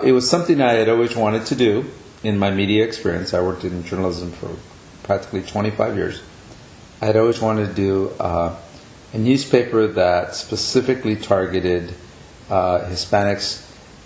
It was something I had always wanted to do in my media experience. I worked in journalism for practically 25 years. I had always wanted to do a newspaper that specifically targeted Hispanics,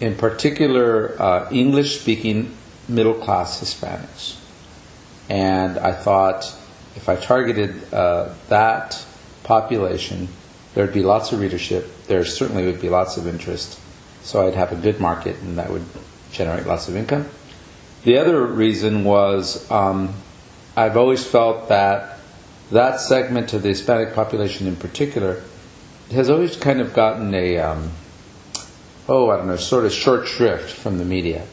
in particular English-speaking middle-class Hispanics. And I thought if I targeted that population, there'd be lots of readership. There certainly would be lots of interest. So I'd have a good market, and that would generate lots of income. The other reason was I've always felt that that segment of the Hispanic population in particular has always kind of gotten a, sort of short shrift from the media.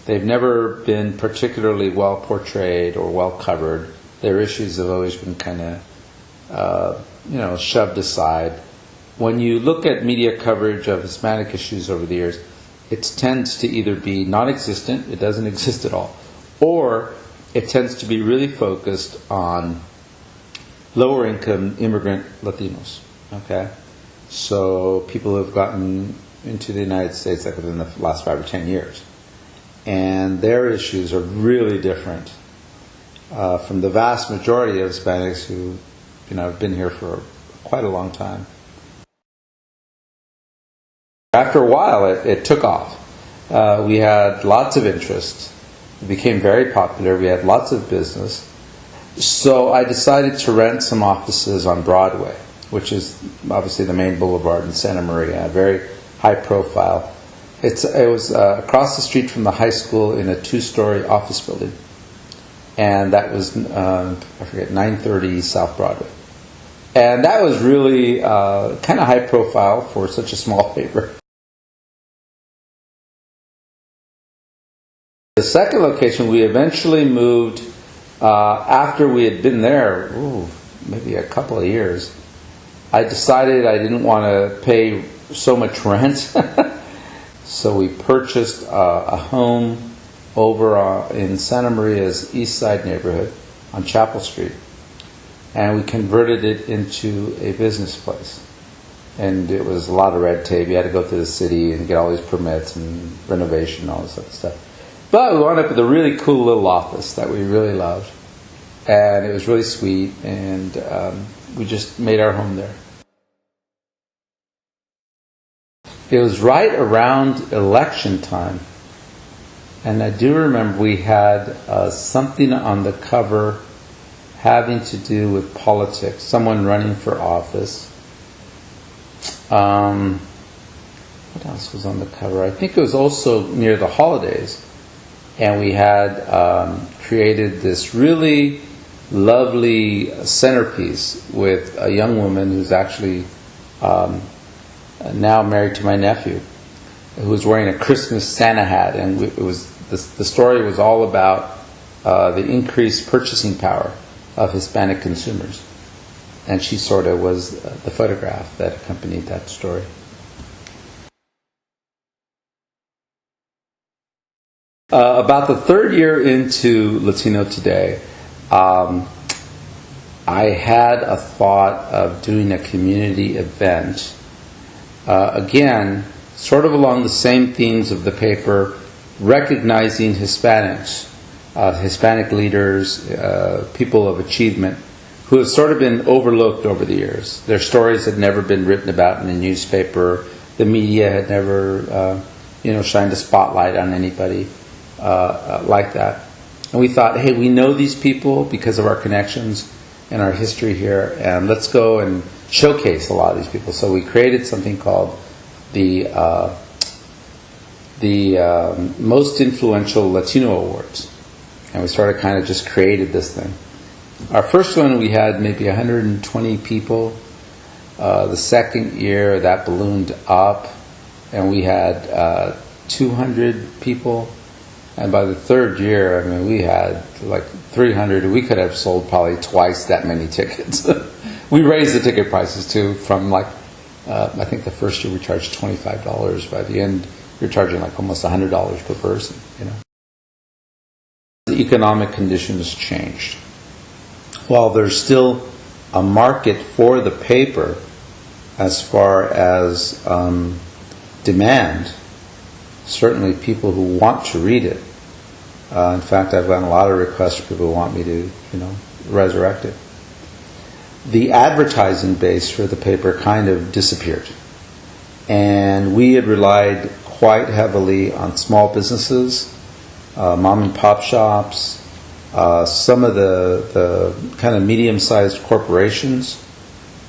They've never been particularly well portrayed or well covered. Their issues have always been kind of, shoved aside. When you look at media coverage of Hispanic issues over the years, it tends to either be non-existent, it doesn't exist at all, or it tends to be really focused on lower income immigrant Latinos. Okay? So people who have gotten into the United States like within the last 5 or 10 years. And their issues are really different from the vast majority of Hispanics who have been here for quite a long time. After a while, it took off. We had lots of interest. It became very popular. We had lots of business. So I decided to rent some offices on Broadway, which is obviously the main boulevard in Santa Maria, very high profile. It was across the street from the high school in a 2-story office building. And that was, 930 South Broadway. And that was really kind of high profile for such a small paper. The second location, we eventually moved after we had been there, maybe a couple of years. I decided I didn't want to pay so much rent. So we purchased a home over in Santa Maria's East Side neighborhood on Chapel Street. And we converted it into a business place. And it was a lot of red tape. You had to go through the city and get all these permits and renovation and all this other stuff. But we wound up with a really cool little office that we really loved. And it was really sweet. And we just made our home there. It was right around election time. And I do remember we had something on the cover having to do with politics, someone running for office. What else was on the cover? I think it was also near the holidays. And we had created this really lovely centerpiece with a young woman who's actually now married to my nephew, who was wearing a Christmas Santa hat. And it was the story was all about the increased purchasing power of Hispanic consumers. And she sort of was the photograph that accompanied that story. About the third year into Latino Today, I had a thought of doing a community event. Again, sort of along the same themes of the paper, recognizing Hispanics, Hispanic leaders, people of achievement, who have sort of been overlooked over the years. Their stories had never been written about in a newspaper. The media had never, shined a spotlight on anybody like that. And we thought, hey, we know these people because of our connections and our history here, and let's go and showcase a lot of these people. So we created something called the Most Influential Latino Awards. And we sort of kind of just created this thing. Our first one, we had maybe 120 people. The second year, that ballooned up, and we had 200 people. And by the third year, we had like 300. We could have sold probably twice that many tickets. We raised the ticket prices too from I think the first year we charged $25. By the end, you're charging like almost $100 per person. The economic conditions changed. While there's still a market for the paper as far as demand, certainly people who want to read it. In fact, I've gotten a lot of requests for people who want me to, resurrect it. The advertising base for the paper kind of disappeared. And we had relied quite heavily on small businesses, mom and pop shops, some of the kind of medium-sized corporations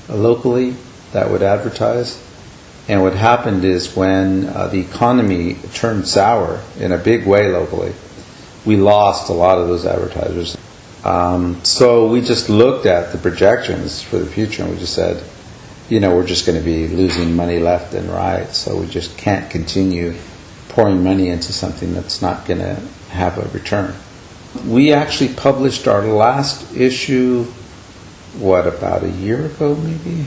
locally that would advertise. And what happened is when the economy turned sour in a big way locally, we lost a lot of those advertisers. So we just looked at the projections for the future and we just said, we're just going to be losing money left and right, so we just can't continue pouring money into something that's not going to have a return. We actually published our last issue, about a year ago maybe?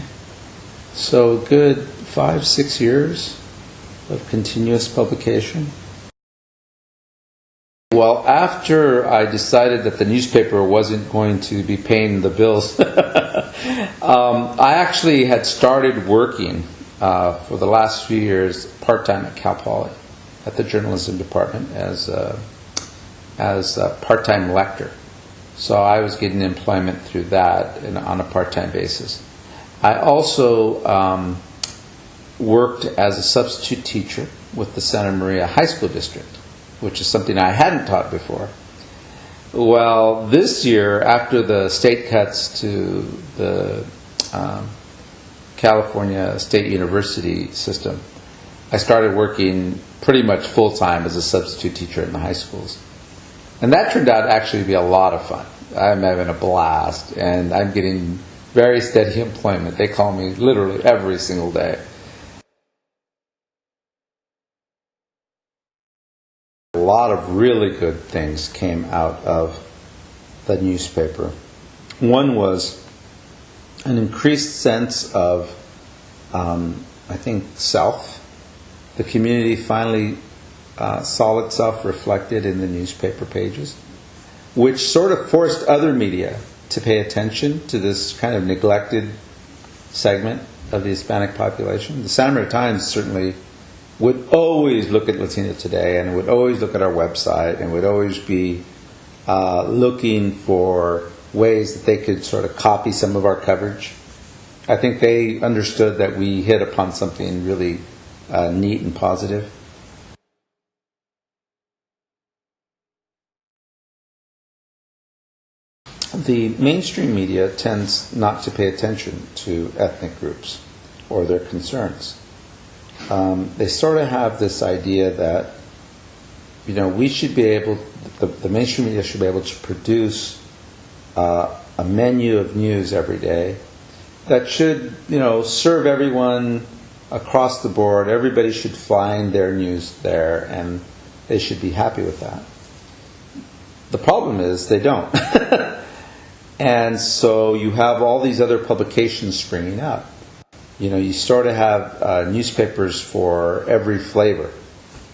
So a good 5-6 years of continuous publication. Well, after I decided that the newspaper wasn't going to be paying the bills, I actually had started working for the last few years part-time at Cal Poly at the journalism department as a part-time lecturer. So I was getting employment through that on a part-time basis. I also worked as a substitute teacher with the Santa Maria High School District, which is something I hadn't taught before. Well, this year, after the state cuts to the California State University system, I started working pretty much full-time as a substitute teacher in the high schools. And that turned out actually to be a lot of fun. I'm having a blast, and I'm getting very steady employment. They call me literally every single day. A lot of really good things came out of the newspaper. One was an increased sense of, self. The community finally saw itself reflected in the newspaper pages, which sort of forced other media to pay attention to this kind of neglected segment of the Hispanic population. The Santa Maria Times certainly would always look at Latino Today and would always look at our website and would always be looking for ways that they could sort of copy some of our coverage. I think they understood that we hit upon something really neat and positive. The mainstream media tends not to pay attention to ethnic groups or their concerns. They sort of have this idea that, we should be able, the mainstream media should be able to produce a menu of news every day that should, serve everyone across the board. Everybody should find their news there, and they should be happy with that. The problem is they don't. And so you have all these other publications springing up. You sort of have newspapers for every flavor,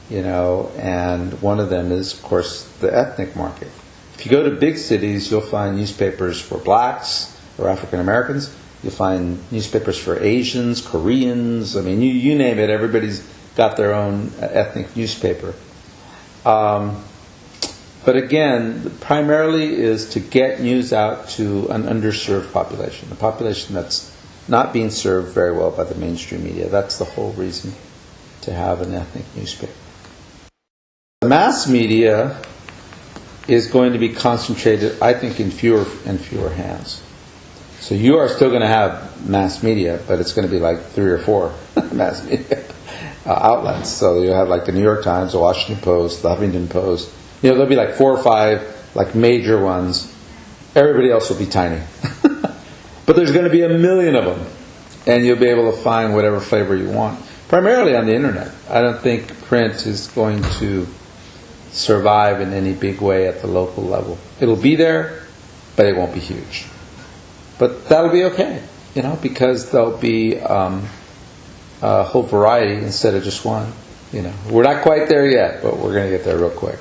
and one of them is, of course, the ethnic market. If you go to big cities, you'll find newspapers for blacks or African Americans. You'll find newspapers for Asians, Koreans. I mean, you name it, everybody's got their own ethnic newspaper. But again, primarily is to get news out to an underserved population, a population that's not being served very well by the mainstream media. That's the whole reason to have an ethnic newspaper. The mass media is going to be concentrated, I think, in fewer and fewer hands. So you are still going to have mass media, but it's going to be like 3 or 4 mass media outlets. So you'll have like the New York Times, the Washington Post, the Huffington Post. There'll be like 4 or 5 like major ones. Everybody else will be tiny. But there's going to be a million of them, and you'll be able to find whatever flavor you want. Primarily on the internet. I don't think print is going to survive in any big way at the local level. It'll be there, but it won't be huge. But that'll be okay, because there'll be a whole variety instead of just one. We're not quite there yet, but we're going to get there real quick.